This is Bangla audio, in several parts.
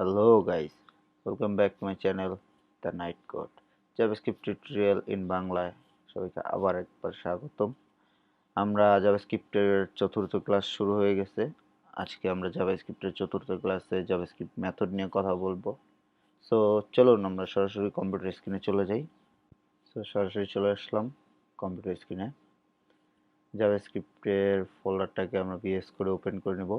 Hello guys, welcome back to my channel The Night Code Javascript tutorial in Bangla সবাইকে আবার একবার স্বাগতম। আমরা জাভাস্ক্রিপ্টের চতুর্থ ক্লাস শুরু হয়ে গেছে। আজকে আমরা জাভাস্ক্রিপ্টের চতুর্থ ক্লাসে জাভাস্ক্রিপ্ট মেথড নিয়ে কথা বলবো। সো চলুন আমরা সরাসরি কম্পিউটার স্ক্রিনে চলে যাই। সরাসরি চলে আসলাম কম্পিউটার স্ক্রিনে। জাভাস্ক্রিপ্টের ফোল্ডারটাকে আমরা ভিএস করে ওপেন করে নেব।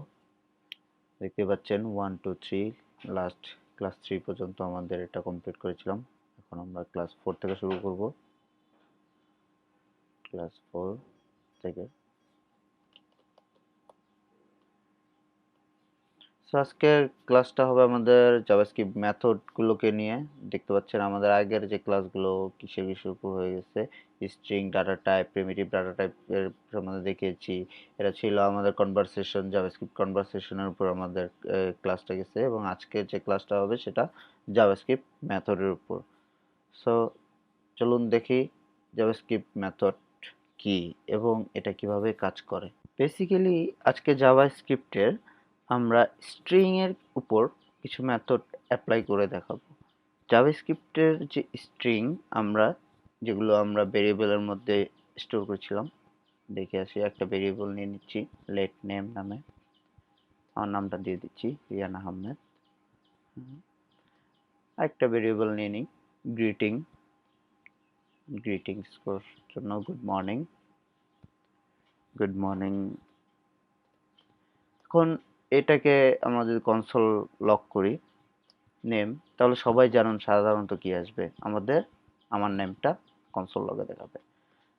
দেখতে পাচ্ছেন 1 2 3 লাস্ট ক্লাস 3 পর্যন্ত আমাদের এটা কমপ্লিট করেছিলাম। এখন আমরা ক্লাস 4 থেকে শুরু করব। ক্লাস 4 থেকে আজকের ক্লাসটা হবে আমাদের জাভাস্ক্রিপ্ট মেথডগুলোকে নিয়ে। দেখতে পাচ্ছেন আমাদের আগের যে ক্লাসগুলো কিসের বিষয়ের উপর হয়ে গেছে, string data type, primitive data টাইপের সম্বন্ধে দেখিয়েছি। এটা ছিল আমাদের কনভারসেশন, জাভাস্ক্রিপ্ট কনভারসেশনের উপর আমাদের ক্লাসটা গেছে, এবং আজকের যে ক্লাসটা হবে সেটা জাভাস্ক্রিপ্ট মেথডের উপর। সো চলুন দেখি জাভাস্ক্রিপ্ট মেথড কি এবং এটা কিভাবে কাজ করে। বেসিক্যালি আজকে জাভাস্ক্রিপ্টের আমরা স্ট্রিং এর উপর কিছু মেথড অ্যাপ্লাই করে দেখাবো। জাভাস্ক্রিপ্টের যে স্ট্রিং যেগুলো আমরা ভেরিয়েবলের মধ্যে স্টোর করেছিলাম, দেখে আসি। একটা ভেরিয়েবল নিয়ে নিচ্ছি লেট নেম নামে, আমার নামটা দিয়ে দিচ্ছি রিয়ান আহমেদ। একটা ভেরিয়েবল নিয়ে নিই গ্রিটিংস জন্য গুড মর্নিং। এখন এটাকে আমরা যদি কনসোল লক করি নেম, তাহলে সবাই জানুন সাধারণত কি আসবে, আমার নেমটা কনসোল লগে দেখাবে।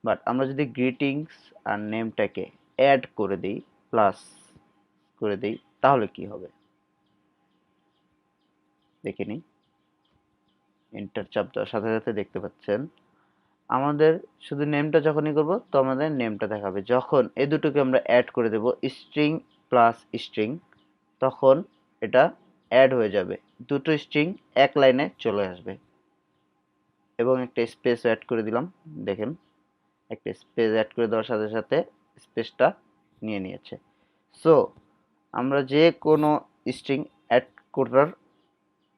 বাট আমরা যদি গ্রিটিংস আর নেমটাকে অ্যাড করে দিই, প্লাস করে দিই, তাহলে কি হবে দেখে নিই। এন্টার চাপ দেওয়ার সাথে সাথে দেখতে পাচ্ছেন আমাদের শুধু নেমটা যখনই করব তো আমাদের নেমটা দেখাবে। যখন এই দুটোকে আমরা অ্যাড করে দেব স্ট্রিং প্লাস স্ট্রিং, তখন এটা অ্যাড হয়ে যাবে, দুটো স্ট্রিং এক লাইনে চলে আসবে। এবং একটা স্পেস অ্যাড করে দিলাম, দেখেন একটা স্পেস অ্যাড করে দেওয়ার সাথে সাথে স্পেসটা নিয়ে নিয়েছে। সো আমরা যে কোনো স্ট্রিং অ্যাড করার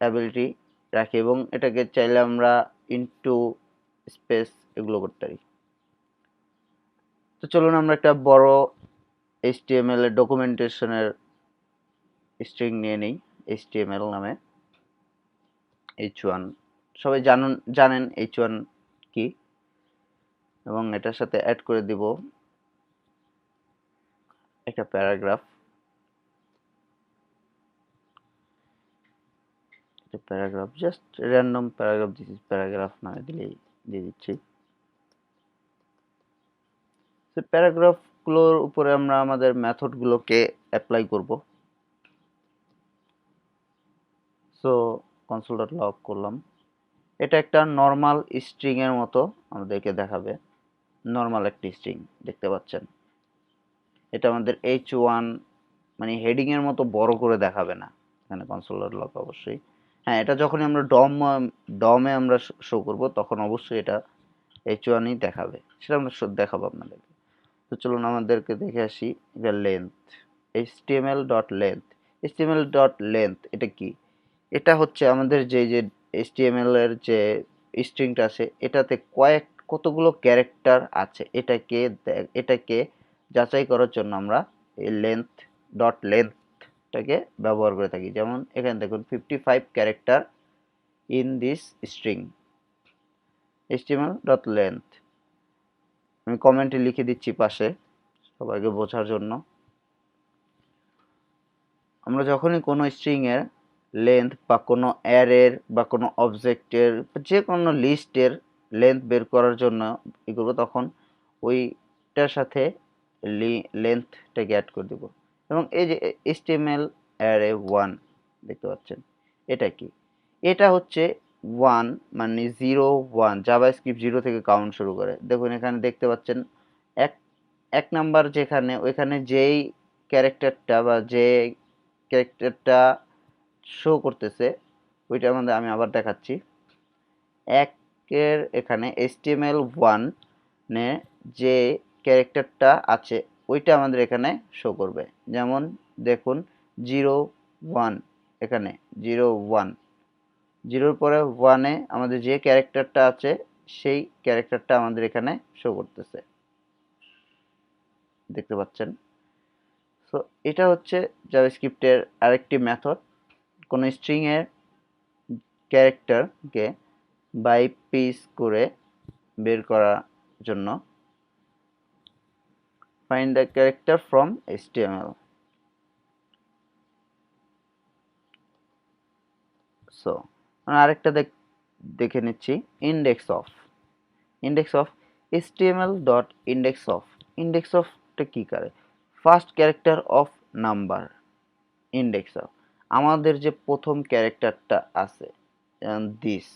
অ্যাবিলিটি রাখি, এবং এটাকে চাইলে আমরা ইনটু স্পেস এগুলো করতে পারি। তো চলুন আমরা একটা বড় HTML এর ডকুমেন্টেশনের স্ট্রিং নিয়ে নিই, HTML নামে h1। সবাই জানেন h1 কি, এবং এটার সাথে অ্যাড করে দিব একটা paragraph. Just random paragraph, this is paragraph নামে দিয়ে দিচ্ছি। তো প্যারাগ্রাফগুলোর উপরে আমরা আমাদের মেথডগুলোকে অ্যাপ্লাই করব। সো কনসোল লক করলাম। এটা একটা নর্মাল স্ট্রিং এর মতো আমাদেরকে দেখাবে, নর্মাল একটি স্ট্রিং দেখতে পাচ্ছেন। এটা আমাদের h1 মানে হেডিং এর মতো বড় করে দেখাবে না এখানে কনসোল লক অবশ্যই। হ্যাঁ, এটা যখন আমরা ডমে আমরা শো করব তখন অবশ্যই এটা h1ই দেখাবে, সেটা আমরা দেখাবো আপনাদেরকে। তো চলুন আমাদেরকে দেখে আসি। এটা লেন্থ, html.length এটা কি? এটা হচ্ছে আমাদের যে HTML এর যে স্ট্রিংটা আছে, এটাতে কতগুলো ক্যারেক্টার আছে, এটাকে যাচাই করার জন্য আমরা এই লেন্থটাকে ব্যবহার করে থাকি। যেমন এখানে দেখুন 55 character in this string html.length। আমি কমেন্টে লিখে দিচ্ছি পাশে সবাইকে বোঝার জন্য। আমরা যখনই কোনো স্ট্রিং এর লেন্থ বা কোনো অ্যারের বা কোনো অবজেক্টের যে কোনো লিস্টের লেন্থ বের করার জন্য ই করবো, তখন ওইটার সাথে লেন্থটাকে অ্যাড করে দেব। এবং এই যে HTML অ্যারে 1 দেখতে পাচ্ছেন, এটা কি? এটা হচ্ছে 1 মানে 0 1, জাভাস্ক্রিপ্ট 0 থেকে কাউন্ট শুরু করে। দেখুন এখানে দেখতে পাচ্ছেন এক নাম্বার যেখানে, ওইখানে যেই ক্যারেক্টারটা বা যে ক্যারেক্টারটা শো করতেছে ওইটা আমি আবার দেখাচ্ছি। এখানে HTML1 নে যে ক্যারেক্টারটা আছে ওইটা আমাদের এখানে শো করবে। যেমন দেখুন 0 1 এখানে 0 1 0 পরে 1 এ আমাদের যে ক্যারেক্টারটা আছে সেই ক্যারেক্টারটা আমাদের এখানে শো করতেছে, দেখতে পাচ্ছেন। সো এটা হচ্ছে জাভাস্ক্রিপ্টের আরেকটি মেথড, কোন স্ট্রিং এর ক্যারেক্টারকে বাই পিস করে বের করার জন্য। Find the character from HTML। So আমরা আরেকটা দেখে নিচ্ছি, index of HTML dot index অফটা কি করে, first character of number. Index of আমাদের যে প্রথম ক্যারেক্টারটা আছে, যেমন দিস,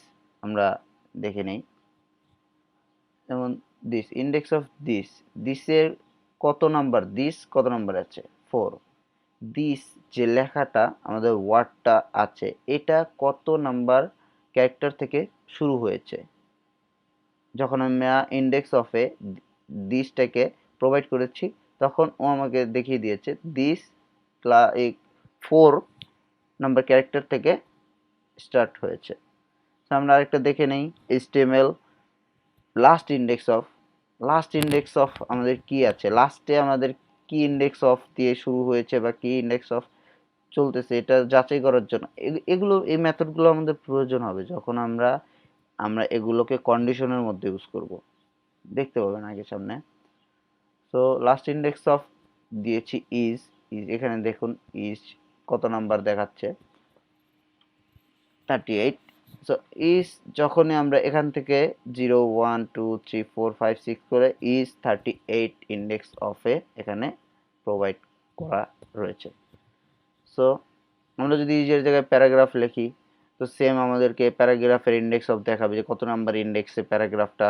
আমরা দেখে নেই, যেমন দিস, ইন্ডেক্স অফ দিসের কত নাম্বার, কত নাম্বার আছে 4। দিস যে লেখাটা আমাদের ওয়ার্ডটা আছে এটা কত নাম্বার ক্যারেক্টার থেকে শুরু হয়েছে। যখন আমরা ইন্ডেক্স অফে দিসটাকে প্রোভাইড করেছি তখন ও আমাকে দেখিয়ে দিয়েছে দিস 4 নাম্বার ক্যারেক্টার থেকে স্টার্ট হয়েছে। আমরা আরেকটা দেখে নেই, HTML লাস্ট ইন্ডেক্স অফ আমাদের কি আছে, লাস্টে আমাদের কি ইন্ডেক্স অফ দিয়ে শুরু হয়েছে বা কি ইন্ডেক্স অফ চলতেছে এটা যাচাই করার জন্য এগুলো, এই মেথডগুলো আমাদের প্রয়োজন হবে যখন আমরা আমরা এগুলোকে কন্ডিশনের মধ্যে ইউজ করব, দেখতে পাবেন আগে সামনে। সো লাস্ট ইন্ডেক্স অফ দিয়েছি ইজ, এখানে দেখুন ইজ কত নাম্বার দেখাচ্ছে 38। সো ইজ যখনই আমরা এখান থেকে 0 1 2 3 4 5 6 করে ইজ 38 ইন্ডেক্স অফে এখানে প্রোভাইড করা রয়েছে। সো আমরা যদি ইজের জায়গায় প্যারাগ্রাফ লিখি তো সেম আমাদেরকে প্যারাগ্রাফের ইন্ডেক্স অফ দেখাবে যে কত নাম্বার ইন্ডেক্সে প্যারাগ্রাফটা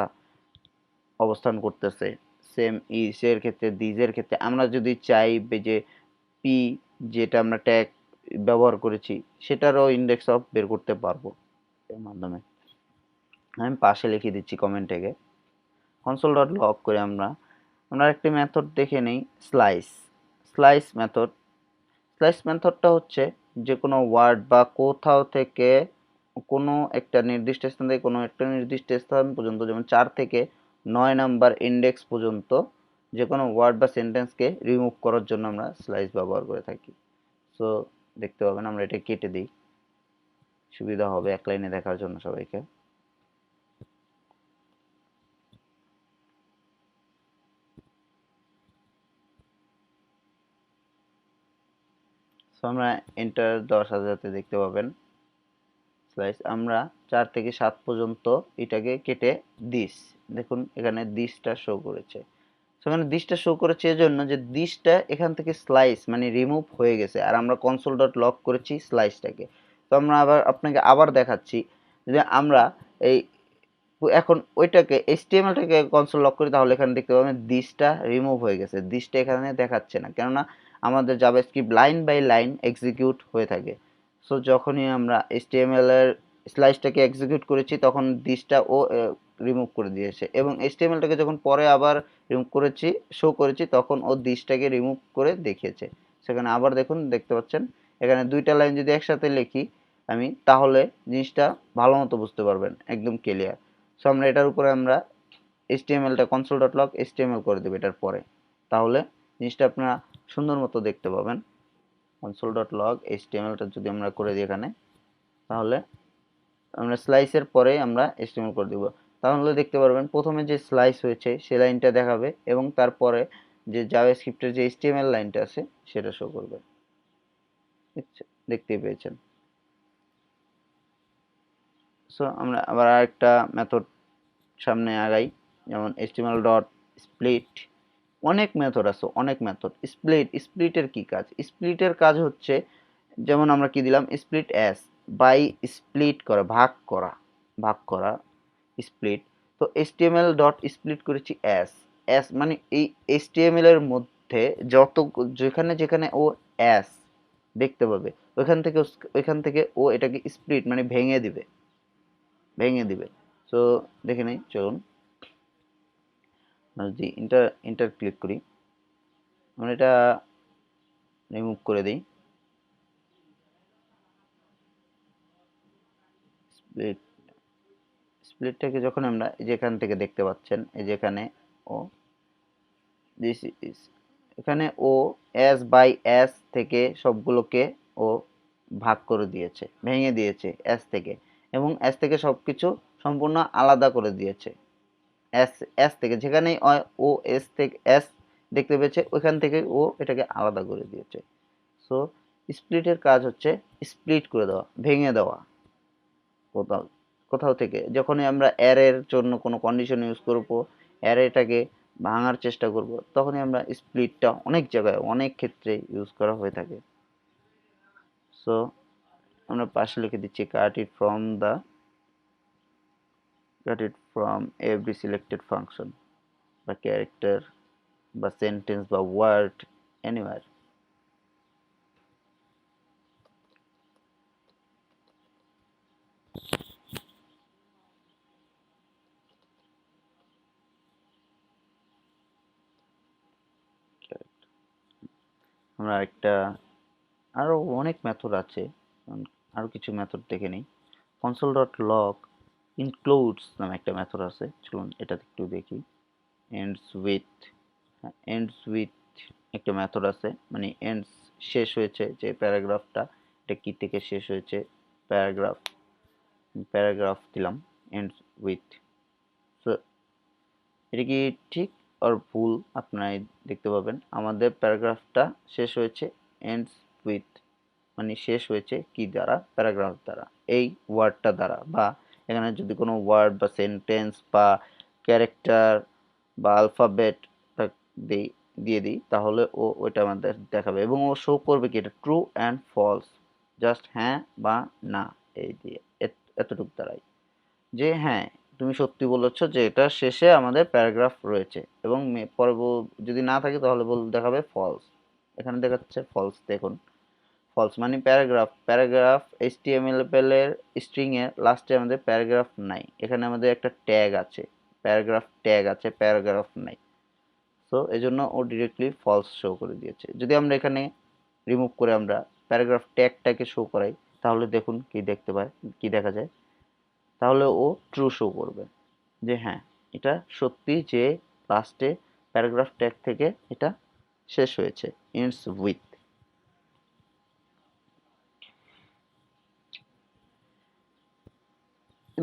অবস্থান করতেছে। সেম ইজের ক্ষেত্রে দিজের ক্ষেত্রে আমরা যদি চাই যে পি যেটা আমরা ট্যাগ ব্যবহার করেছি সেটারও ইন্ডেক্স অফ বের করতে পারবো এর মাধ্যমে। আমি পাশে লিখে দিচ্ছি কমেন্ট থেকে। কনসোল ডট লগ করে আমরা একটি মেথড দেখে নেই, স্লাইস মেথডটা হচ্ছে যে কোনো ওয়ার্ড বা কোথাও থেকে কোনো একটা নির্দিষ্ট স্থান থেকে কোনো একটা নির্দিষ্ট স্থান পর্যন্ত, যেমন 4 থেকে 9 নাম্বার ইন্ডেক্স পর্যন্ত যে কোনো ওয়ার্ড বা সেন্টেন্সকে রিমুভ করার জন্য আমরা স্লাইস ব্যবহার করে থাকি। সো দেখতে পাবেন, আমরা এটা কেটে দিই, সুবিধা হবে এক লাইনে দেখার জন্য সবাইকে। সো আমরা এন্টার দেওয়ার সাথে সাথে দেখতে পাবেন স্লাইস আমরা 4 থেকে 7 পর্যন্ত এটাকে কেটে দিস, দেখুন এখানে দিসটা শো করেছে। সেখানে দিসটা শো করেছে এজন্য যে দিসটা এখান থেকে স্লাইস মানে রিমুভ হয়ে গেছে, আর আমরা কনসোল ডট লক করেছি স্লাইসটাকে। তো আমরা আপনাকে আবার দেখাচ্ছি, যে আমরা এই এখন ওইটাকে HTML-টাকে কনসোল লক করি তাহলে এখানে দেখতে পাবেন দিসটা রিমুভ হয়ে গেছে, দিসটা এখানে দেখাচ্ছে না, কেননা আমাদের JavaScript line by line execute হয়ে থাকে। সো যখনই আমরা HTML এর স্লাইসটাকে এক্সিকিউট করেছি তখন দিসটা ও রিমুভ করে দিয়েছে, এবং HTML-টাকে যখন পরে আবার রিমুভ করেছি শো করেছি তখন ও দিসটাকে রিমুভ করে দেখিয়েছে। সেখানে আবার দেখুন, দেখতে পাচ্ছেন এখানে দুইটা লাইন যদি একসাথে লিখি আমি তাহলে জিনিসটা ভালো মতো বুঝতে পারবেন, একদম ক্লিয়ার। সো আমরা এটার উপরে আমরা HTML-টা কনসোল ডট লগ HTML করে দেবো এটার পরে, তাহলে জিনিসটা আপনারা সুন্দর মতো দেখতে পাবেন। কনসোল ডট লগ HTML-টা যদি আমরা করে দিই এখানে, তাহলে আমরা স্লাইসের পরে আমরা HTML করে দিব, তাহলে দেখতে পারবেন প্রথমে যে স্লাইস হয়েছে সে লাইনটা দেখাবে এবং তারপরে যে জাভাস্ক্রিপ্টের যে HTML লাইনটা আছে সেটা শো করবে। দেখতেই পেয়েছেন। সো আমরা আবার আরেকটা মেথড সামনে আগাই, যেমন HTML ডট স্প্লিট। অনেক মেথড আছে, অনেক মেথড। স্প্লিটের কি কাজ, স্প্লিটের কাজ হচ্ছে যেমন আমরা কি দিলাম স্প্লিট এস, বাই স্প্লিট করা, ভাগ করা স্প্লিট। তো HTML ডট স্প্লিট করেছি এস, মানে এই HTML এর মধ্যে যত যেখানে যেখানে ও এস দেখতে পাবে ওইখান থেকে ও এটাকে স্প্লিট মানে ভেঙে দিবে। সো দেখে নেই, চলুন যদি ইন্টার ক্লিক করি, আমরা এটা রিমুভ করে দিই। স্প্লিট স্প্লিটটাকে যখন আমরা যেখান থেকে দেখতে পাচ্ছেন এই যেখানে ও দিস ইজ এখানে ও এস বাই এস থেকে সবগুলোকে ও ভাগ করে দিয়েছে, ভেঙে দিয়েছে এস থেকে, এবং এস থেকে সবকিছু সম্পূর্ণ আলাদা করে দিয়েছে। এস এস থেকে যেখানেই ও এস থেকে এস দেখতে পেয়েছে ওইখান থেকে ও এটাকে আলাদা করে দিয়েছে। সো স্প্লিটের কাজ হচ্ছে স্প্লিট করে দেওয়া, ভেঙে দেওয়া কোথাও কোথাও থেকে। যখনই আমরা অ্যারের জন্য কোনো কন্ডিশন ইউজ করব, অ্যারেটাকে ভাঙার চেষ্টা করব, তখনই আমরা স্প্লিটটা অনেক জায়গায় অনেক ক্ষেত্রে ইউজ করা হয়ে থাকে। সো আমরা পাশে লিখে দিচ্ছি cut it from every selected function বা ক্যারেক্টার বা সেন্টেন্স বা ওয়ার্ড anywhere. আমরা একটা আরো অনেক মেথড আছে, আরো কিছু মেথড দেখে নিই। console.log includes নামে একটা মেথড আছে, চলুন এটা একটু দেখি। ends with ends with একটা মেথড আছে, মানে ends শেষ হয়েছে যে প্যারাগ্রাফটা, এটা কি থেকে শেষ হয়েছে, প্যারাগ্রাফ প্যারাগ্রাফ দিলাম ends with। সো এটা কি ঠিক আর ভুল আপনারাই দেখতে পাবেন। আমাদের প্যারাগ্রাফটা শেষ হয়েছে ends with, মানে শেষ হয়েছে কি দ্বারা, প্যারাগ্রাফ দ্বারা, এই ওয়ার্ডটা দ্বারা। বা এখানে যদি কোনো ওয়ার্ড বা সেন্টেন্স বা ক্যারেক্টার বা আলফাবেট দিয়ে দিই তাহলে ও ওইটা আমাদের দেখাবে, এবং ও শো করবে কি এটা ট্রু অ্যান্ড ফলস, জাস্ট হ্যাঁ বা না, এই দিয়ে এতটুকু দ্বারাই যে হ্যাঁ তুমি সত্যি বলেছো যে এটা শেষে আমাদের প্যারাগ্রাফ রয়েছে, এবং পরে যদি না থাকে তাহলে দেখাবে ফলস। এখানে দেখাচ্ছে ফলস, দেখুন ফলস মানে প্যারাগ্রাফ এইচটিএমএল এর স্ট্রিং এর লাস্টে আমাদের প্যারাগ্রাফ নাই, এখানে আমাদের একটা ট্যাগ আছে, প্যারাগ্রাফ ট্যাগ আছে, প্যারাগ্রাফ নাই। সো এই জন্য ও ডিরেক্টলি ফলস শো করে দিয়েছে। যদি আমরা এখানে রিমুভ করে আমরা প্যারাগ্রাফ ট্যাগটাকে শো করাই তাহলে দেখুন কি দেখতে পায়, কি দেখা যায়, তাহলে ও ট্রু শো করবে যে হ্যাঁ এটা সত্যি যে লাস্টে প্যারাগ্রাফ ট্যাগ থেকে এটা শেষ হয়েছে, এন্ডস উইথ।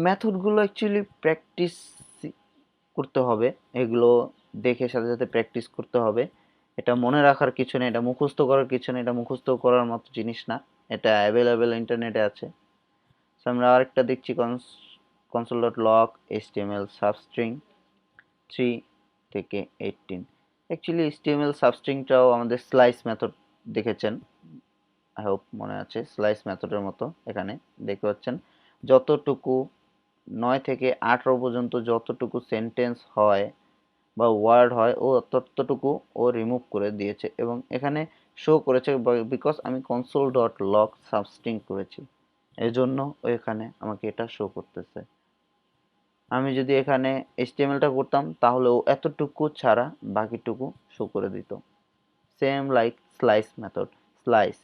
মেথডগুলো অ্যাকচুয়ালি প্র্যাকটিস করতে হবে, এগুলো দেখে সাথে সাথে প্র্যাকটিস করতে হবে। এটা মনে রাখার কিছু নেই, এটা মুখস্থ করার কিছু নেই, এটা মুখস্থ করার মতো জিনিস না, এটা অ্যাভেলেবেল ইন্টারনেটে আছে। সো আমরা আরেকটা দেখছি console.log html substring 3 থেকে 18। অ্যাকচুয়ালি html সাবস্ট্রিংটাও আমাদের স্লাইস মেথড দেখেছেন, আই হোপ মনে আছে, স্লাইস মেথডের মতো। এখানে দেখতে পাচ্ছেন যতটুকু 9 থেকে 18 পর্যন্ত যতটুকু সেন্টেন্স হয় বা ওয়ার্ড হয় ও ততটুকু ও রিমুভ করে দিয়েছে, এবং এখানে শো করেছে বিকজ আমি console.log সাবস্ট্রিং করেছি, এজন্য এখানে আমাকে এটা শো করতেছে। আমি যদি এখানে HTML-টা করতাম তাহলে ও এতটুকু ছাড়া বাকিটুকু শো করে দিত। Same like slice method, slice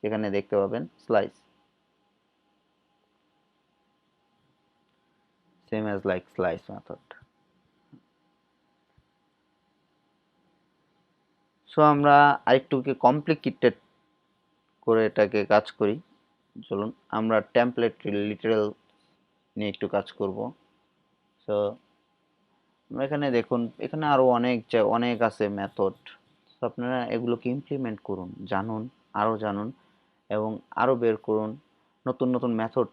এখানে দেখতে পাবেন slice, same as like slice method. So আমরা আরেকটুকে কমপ্লিকেটেড করে এটাকে কাজ করি, চলুন আমরা টেমপ্লেট লিটারাল নিয়ে একটু কাজ করব। সো এখানে দেখুন এখানে আরো অনেক আছে মেথড, তো আপনারা এগুলোকে ইমপ্লিমেন্ট করুন, জানুন, আরো জানুন, এবং আরো বের করুন, নতুন নতুন মেথড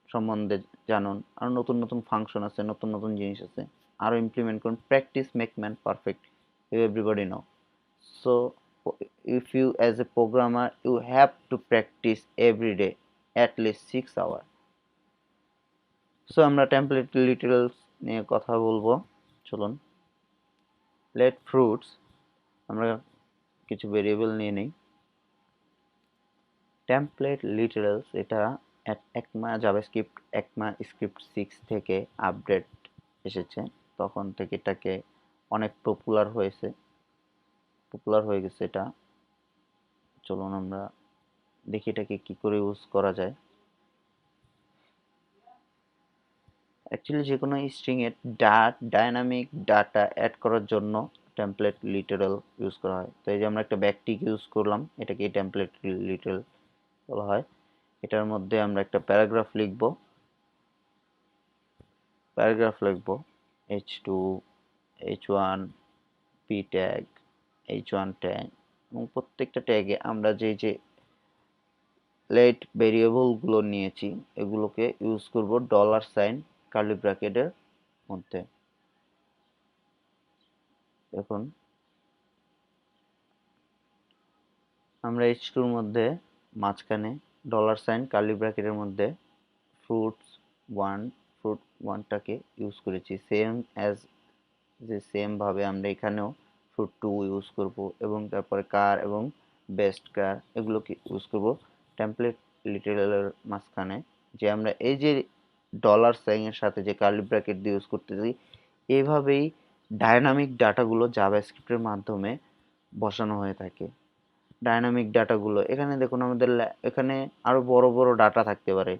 সম্বন্ধে জানুন, আরো নতুন নতুন ফাংশন আছে, নতুন নতুন জিনিস আছে, আরো ইমপ্লিমেন্ট করুন। Practice make man perfect, you everybody know. So if you as a programmer you have to practice every day at least 6 hours. So আমরা টেমপ্লেট লিটারালস নিয়ে কথা বলবো, চলুন। লেট ফ্রুটস, আমরা কিছু ভেরিয়েবল নিয়ে নিই। টেমপ্লেট লিটারালস এটা একমা জাভাস্ক্রিপ্ট একমা স্ক্রিপ্ট 6 থেকে আপডেট এসেছে, তখন থেকে এটাকে অনেক পপুলার হয়ে গেছে এটা। চলুন আমরা দেখি এটাকে কি করে ইউজ করা যায়। অ্যাকচুয়ালি যে কোনো স্ট্রিং এর ডাইনামিক ডাটা অ্যাড করার জন্য টেমপ্লেট লিটারাল ইউজ করা হয়। তো এই যে আমরা একটা ব্যাকটিক ইউজ করলাম, এটাকে টেমপ্লেট লিটারাল বলা হয়। এটার মধ্যে আমরা একটা প্যারাগ্রাফ লিখব, h2 h1 p tag h1 tag, এবং প্রত্যেকটা ট্যাগে আমরা যে লেট ভেরিয়েবল গুলো নিয়েছি এগুলোকে ইউজ করব $সাইন কার্লি ব্র্যাকেটের মধ্যে। এখন আমরা h2 এর মধ্যে মাঝখানে $সাইন কার্লি ব্র্যাকেটের মধ্যে ফ্রুটস 1 ফ্রুট 1টাকে ইউজ করেছি, সেম ভাবে আমরা এখানেও ফ্রুট 2 ইউজ করব, এবং তারপরে কার এবং বেস্ট কার এগুলোকে ইউজ করব টেমপ্লেট লিটারালের মাঝখানে। যে আমরা এই যে $সাইন এর সাথে যে কার্লি ব্র্যাকেট দিয়ে ইউজ করতেছি, এইভাবেই ডায়নামিক ডাটাগুলো জাভাস্ক্রিপ্টের মাধ্যমে বসানো হয়ে থাকে। ডায়নামিক ডাটাগুলো এখানে দেখুন, আমাদের এখানে আরো বড় বড় ডাটা থাকতে পারে,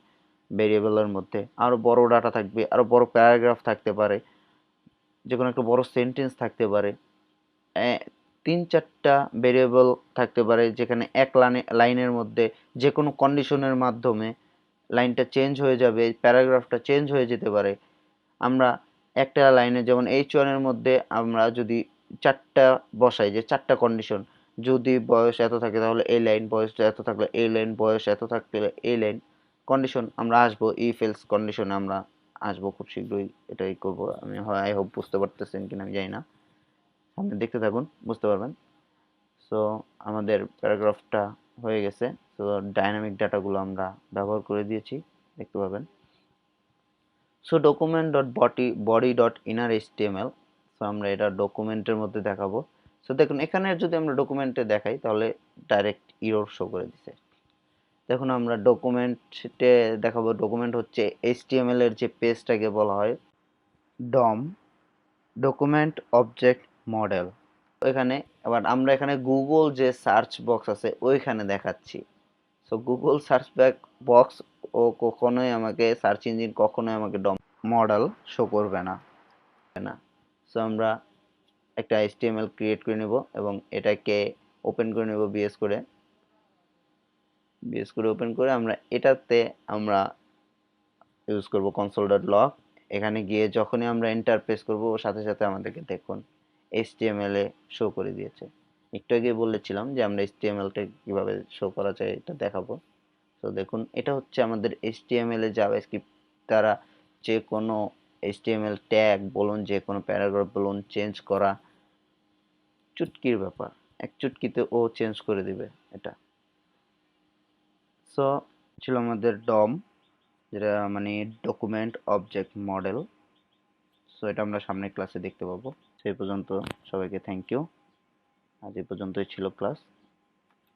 ভেরিয়েবলের মধ্যে আরো বড় ডাটা থাকবে, আরো বড় প্যারাগ্রাফ থাকতে পারে, যে কোনো একটা বড় সেন্টেন্স থাকতে পারে, 3-4টা ভেরিয়েবল থাকতে পারে, যেখানে এক লাইনের মধ্যে যে কোনো কন্ডিশনের মাধ্যমে লাইনটা চেঞ্জ হয়ে যাবে, প্যারাগ্রাফটা চেঞ্জ হয়ে যেতে পারে। আমরা একটা লাইনে যেমন h1 এর মধ্যে আমরা যদি 4টা বসাই, যে 4টা কন্ডিশন, যদি বয়স এত থাকে তাহলে এই লাইন, বয়স এত থাকলে এই লাইন, বয়স এত থাকলে এই লাইন, কন্ডিশন আমরা আসবো ইফ এলস কন্ডিশনে আমরা আসবো খুব শীঘ্রই, এটাই করব আমি। হয় আই হোপ বুঝতে পারতেছেন কিনা আমি জানি না, সামনে দেখতে থাকুন বুঝতে পারবেন। সো আমাদের প্যারাগ্রাফটা হয়ে গেছে। তো ডাইনামিক ডাটাগুলো আমরা ব্যবহার করে দিয়েছি, দেখতে পাবেন। So document dot body dot inner HTML, so আমরা এটা ডকুমেন্টের মধ্যে দেখাবো। সো দেখুন, এখানে যদি আমরা ডকুমেন্টে দেখাই তাহলে ডাইরেক্ট ইরর শো করে দিছে। দেখুন আমরা ডকুমেন্টে দেখাবো, ডকুমেন্ট হচ্ছে এইচটিএমএল এর যে পেজটাকে বলা হয় ডম, ডকুমেন্ট অবজেক্ট মডেল। এখানে এবার আমরা এখানে গুগল যে সার্চ বক্স আছে ওইখানে দেখাচ্ছি। সো গুগল সার্চ বক্স ও কখনোই আমাকে, সার্চ ইঞ্জিন কখনোই আমাকে ডম মডেল শো করবে না। সো আমরা একটা HTML ক্রিয়েট করে নেব এবং এটাকে ওপেন করে নেব বিএস করে ওপেন করে আমরা এটাতে আমরা ইউজ করব console.log। এখানে গিয়ে যখনই আমরা এন্টার প্রেস করব ওর সাথে সাথে আমাদেরকে দেখুন HTML এ শো করে দিয়েছে। একটু আগে বলেছিলাম যে আমরা HTML-টা কিভাবে শো করা যায় এটা দেখাবো। তো দেখুন, এটা হচ্ছে আমাদের HTML এ জাভাস্ক্রিপ্ট দ্বারা যে কোনো HTML ট্যাগ বলুন, যে কোনো প্যারাগ্রাফ বলুন, চেঞ্জ করা চুটকির ব্যাপার, এক চুটকিতে ও চেঞ্জ করে দিবে এটা। সো ছিল আমাদের ডম, যেটা মানে ডকুমেন্ট অবজেক্ট মডেল। সো এটা আমরা সামনের ক্লাসে দেখতে পাবো। সেই পর্যন্ত সবাইকে থ্যাংক ইউ। আজ এই পর্যন্তই ছিল ক্লাস।